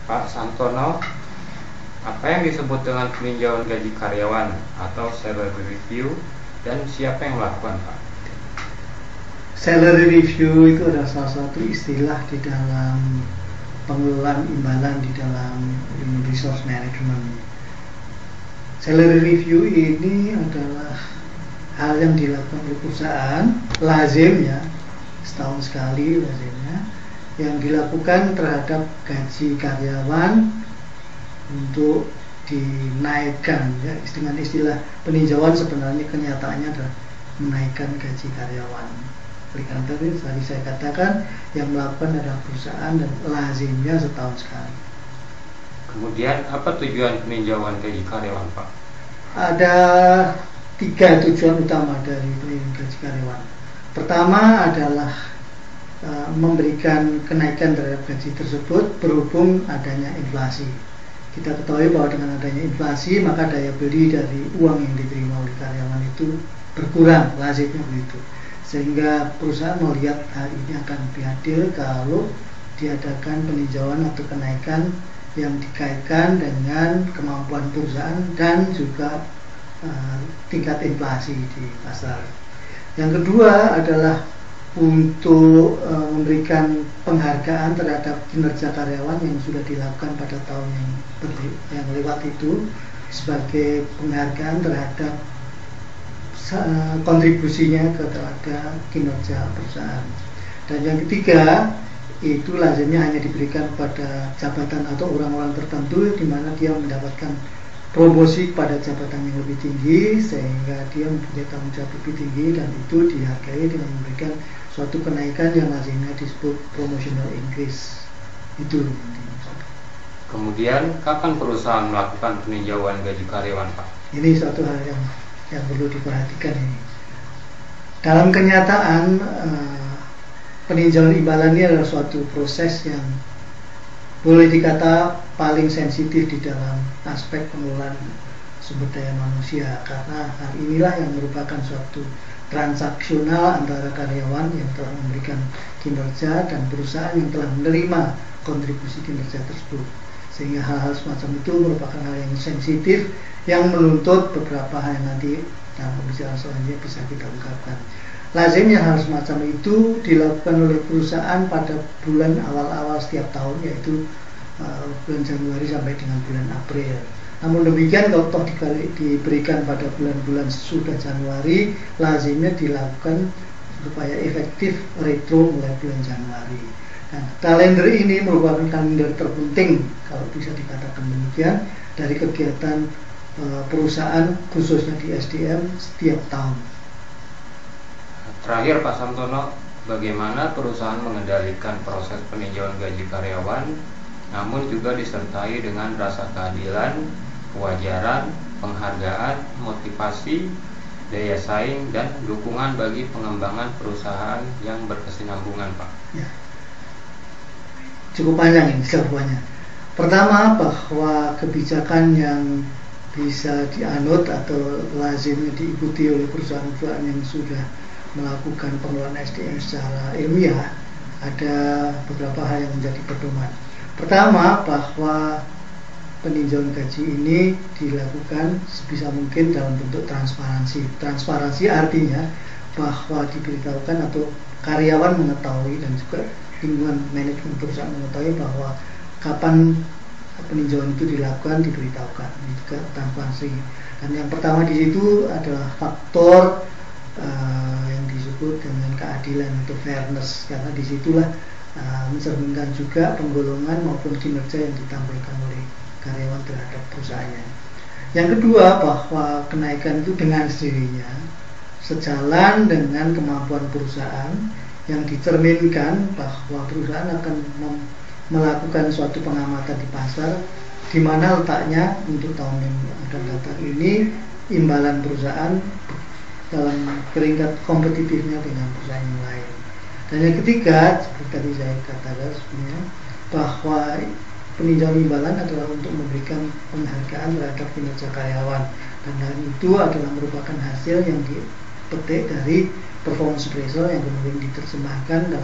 Pak Santono, apa yang disebut dengan peninjauan gaji karyawan atau salary review dan siapa yang melakukan, Pak? Salary review itu adalah salah satu istilah di dalam pengelolaan imbalan di dalam human resource management. Salary review ini adalah hal yang dilakukan oleh perusahaan, lazimnya setahun sekali lazimnya, yang dilakukan terhadap gaji karyawan untuk dinaikkan, ya, dengan istilah peninjauan sebenarnya kenyataannya adalah menaikkan gaji karyawan. Oleh karena itu tadi saya katakan yang melakukan adalah perusahaan dan lazimnya setahun sekali. Kemudian apa tujuan peninjauan gaji karyawan, Pak? Ada 3 tujuan utama dari peninjauan gaji karyawan. Pertama adalah memberikan kenaikan terhadap gaji tersebut berhubung adanya inflasi. Kita ketahui bahwa dengan adanya inflasi maka daya beli dari uang yang diterima oleh karyawan itu berkurang, lazimnya begitu. Sehingga perusahaan melihat hal ini akan lebih adil kalau diadakan peninjauan atau kenaikan yang dikaitkan dengan kemampuan perusahaan dan juga tingkat inflasi di pasar. Yang kedua adalah untuk memberikan penghargaan terhadap kinerja karyawan yang sudah dilakukan pada tahun yang lewat itu sebagai penghargaan terhadap kontribusinya terhadap kinerja perusahaan. Dan yang ketiga itu lazimnya hanya diberikan kepada jabatan atau orang-orang tertentu di mana dia mendapatkan promosi pada jabatan yang lebih tinggi sehingga dia mempunyai tanggung jawab lebih tinggi dan itu dihargai dengan memberikan suatu kenaikan yang lazimnya disebut promotional increase. Itu. Kemudian kapan perusahaan melakukan peninjauan gaji karyawan, Pak? Ini suatu hal yang perlu diperhatikan ini. Dalam kenyataan peninjauan imbalan ini adalah suatu proses yang boleh dikata paling sensitif di dalam aspek pengelolaan sumber daya manusia karena hal inilah yang merupakan suatu transaksional antara karyawan yang telah memberikan kinerja dan perusahaan yang telah menerima kontribusi kinerja tersebut, sehingga hal-hal semacam itu merupakan hal yang sensitif yang menuntut beberapa hal yang nanti dalam pembicaraan selanjutnya bisa kita ungkapkan. Lazimnya hal semacam itu dilakukan oleh perusahaan pada bulan awal-awal setiap tahun, yaitu bulan Januari sampai dengan bulan April. Namun demikian kalau toh diberikan pada bulan-bulan sudah Januari, lazimnya dilakukan supaya efektif retro mulai bulan Januari. Nah, kalender ini merupakan kalender terpenting kalau bisa dikatakan demikian dari kegiatan perusahaan khususnya di SDM setiap tahun. Terakhir, Pak Santono, bagaimana perusahaan mengendalikan proses peninjauan gaji karyawan namun juga disertai dengan rasa keadilan, kewajaran, penghargaan, motivasi, daya saing, dan dukungan bagi pengembangan perusahaan yang berkesinambungan, Pak? Ya. Cukup panjang ini jawabannya. Pertama, bahwa kebijakan yang bisa dianut atau lazimnya diikuti oleh perusahaan-perusahaan yang sudah melakukan pengelolaan SDM secara ilmiah, ada beberapa hal yang menjadi pedoman. Pertama, bahwa peninjauan gaji ini dilakukan sebisa mungkin dalam bentuk transparansi. Transparansi artinya bahwa diberitahukan atau karyawan mengetahui dan juga lingkungan manajemen perusahaan mengetahui bahwa kapan peninjauan itu dilakukan, diberitahukan. Ini juga transparansi. Dan yang pertama di situ adalah faktor yang disebut dengan keadilan atau fairness, karena disitulah mencerminkan juga penggolongan maupun kinerja yang ditampilkan oleh karyawan terhadap perusahaannya. Yang kedua, bahwa kenaikan itu dengan sendirinya sejalan dengan kemampuan perusahaan yang dicerminkan bahwa perusahaan akan melakukan suatu pengamatan di pasar di mana letaknya untuk tahun yang akan datang ini imbalan perusahaan dalam peringkat kompetitifnya dengan perusahaan yang lain. Dan yang ketiga, seperti tadi saya katakan sebenarnya, bahwa peninjauan imbalan adalah untuk memberikan penghargaan terhadap kinerja karyawan, dan hal itu adalah merupakan hasil yang dipetik dari performance appraisal yang kemudian diterjemahkan dalam